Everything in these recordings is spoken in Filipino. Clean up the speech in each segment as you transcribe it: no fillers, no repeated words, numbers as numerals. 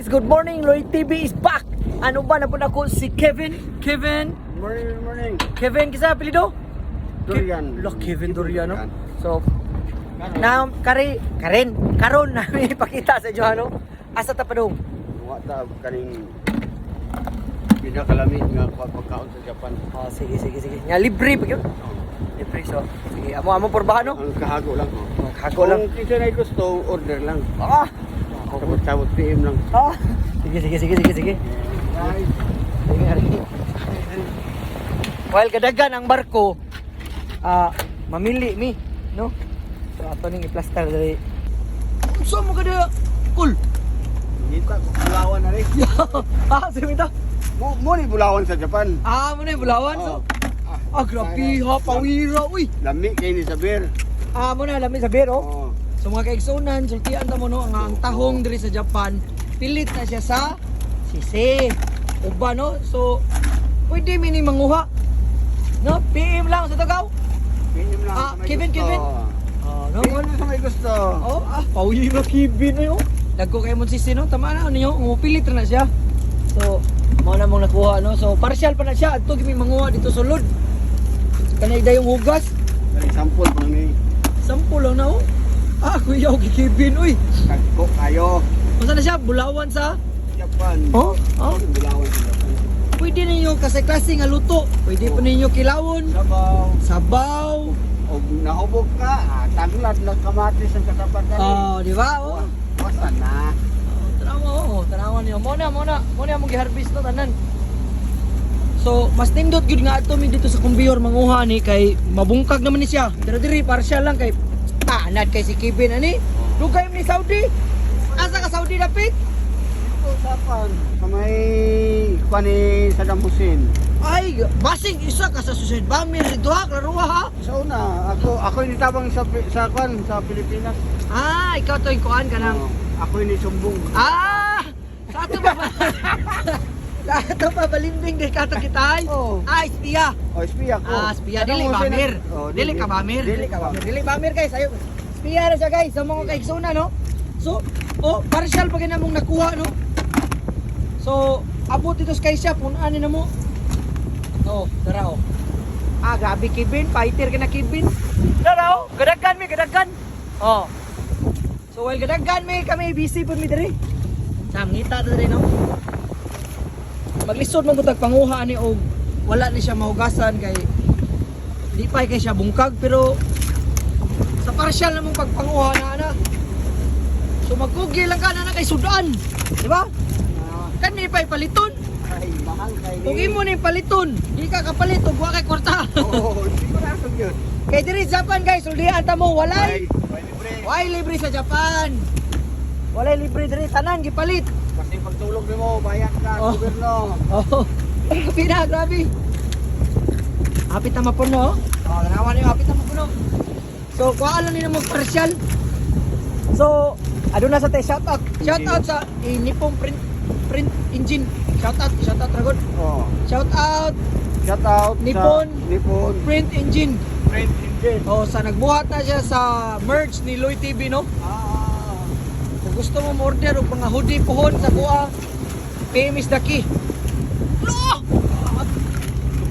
guys, good morning. Lloyd TV is back. Ano ba na po ako si Kevin? Morning. Kevin kisa apelyido? Durian. Kevin Durian, no? So na karon namin ipakita sa inyo ano. Asa ta padung? Wata kaning pinakalamig nga pagkaon sa Japan. Oh, sige. Nga libre pa gyud. Libre so. Sige, amo porbahan no. Ang kahago lang. Kahago lang. Kung kinsa na gusto, order lang. Ah. Sabot PM lang. Ah. Sige. Right. While kadagan ang barko, mamili mi, no? So ato ning i-plaster dali. Unsa mo kada? Cool. Kita Bulawan na rin. Sige ta. Mo ni Bulawan sa Japan. Mo na yung Bulawan so. Grabe ha, pawira uy. Lami kay ni Sabir. Mo na lami sa beer oh. Oh. So mga kaigsunan, sultian ta mo no ang tahong diri sa Japan, pilit na siya sa sisi. Uba no. So pwede mi ni manguha. No, PM lang sa Tagaw. PM lang. Kevin. No, PM sa may gusto. pawira Kevin ayo. Dagko kay mo sisi no, tama na niyo, pilit na siya. So mo na mong nakuha no. So partial pa na siya adto gimi manguha dito sulod. Kanay dayong hugas. Dali sampol pa ni. Sample lang na oh. Kuya og Kevin uy. Kagko kayo. Unsa na siya? Bulawan sa Japan. Oh? Bulawan sa Japan. Pwede ninyo klase-klase nga luto. Pwede po ninyo kilawon, sabaw. O nahubog ka, tanglad na kamatis ang katapat na. Di ba? Oh. Wasan na. Tanawa niyo. Muna mong gi-harvest no tanan. So, mas nindot gyud nga ato mi dito sa Kumbiyor manguha ni kay mabungkag naman ni siya. Pero diri partial lang kay anad kay si Kevin ani. Dugay ni Saudi. Asa ka Saudi dapit? Usapan sa may pani Saddam Hussein. Ay, basing isa ka sa susunod ba? May rito ha, klaruha ha? Sa una, ako ni tabang sa Pilipinas. Ikaw to yung kuhan ka ng... Ako ni sumbong. Sa ato ba? Sa ato ba balimbing din ka to kitay? Espiya. Espiya ko. Espiya. Dili bamir. Dili ka bamir. Dili bamir guys. Ayo. Espiya na siya guys. Sa mga kaiksuna no? So, partial pa na mong nakuha no? So, abot dito sa kaisya. Punaan na mo. Tara oh. Grabe Kevin. Fighter ka na Kevin. Tara oh. Gadagan. So, while gadagan kami busy po mi diri. Sangita ta diri no? Maglisod man butag panguha ni og wala ni siya mahugasan kay di pa kay siya bungkag pero sa partial namong pagpanguha na ana. So magkugi lang ka na kay sudan, di ba? Kani pa paliton. Ay, mahal kay. Kung imo ni paliton, di ka kapalit og wa kay kwarta. Sigurado yun. Kay diri Japan guys, suldian ta mo walay. Why libre? Why libre sa Japan? Walay libre diri tanan gipalit. Kasi pagtulog mo, bayad ka, gobyerno. Grabe. Hapit na mapuno. Tanawan niyo, hapit na mapuno. So, kuhaan lang nila mag-partial. So, aduna sa tayo, shoutout. Shoutout sa Nippon Print Engine. Shoutout Dragon. Shoutout Nippon Print Engine. Sa nagbuhat na siya sa merch ni Lloyd TV, no? Kung gusto mo order o mga hoodie pohon sa kuha, PM is the key.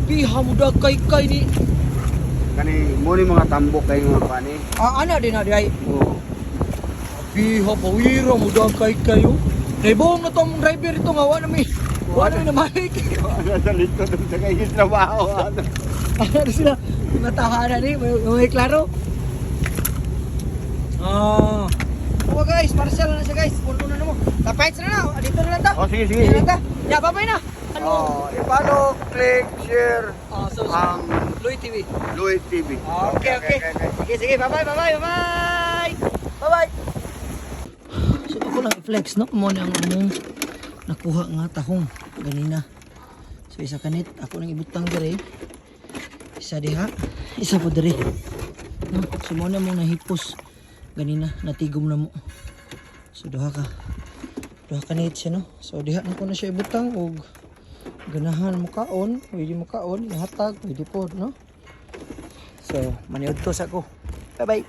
Biha mo da kay ni. Kani mo ni mga tambok kay mga pani. Ana din na di ay. Biha pawira mo da kay kayo. Naibong na tong driver ito nga wala na mic. Ano sa lito dun sa kayo trabaho. Ano sila? Matahanan ni, may klaro. Guys, partial na siya guys. Puno na mo. Tapay na na. Dito na lang ta. Sige. Babay na. Follow, click, share ang Lloyd TV. Lloyd TV. Okay. Sige. Bye-bye. So ako lang i-flex no. Mo na ang among nakuha nga tahong ganina. So isa kanit ako nang ibutang diri. Isa diha, isa po diri. No, so mo na mong nahipos ganina, natigom na mo. So duha kanit siya no. So diha na ko na siya ibutang og ganahan mo kaon, pwede mo kaon, ihatag, pwede po no. So maniud to sa ko. Bye bye.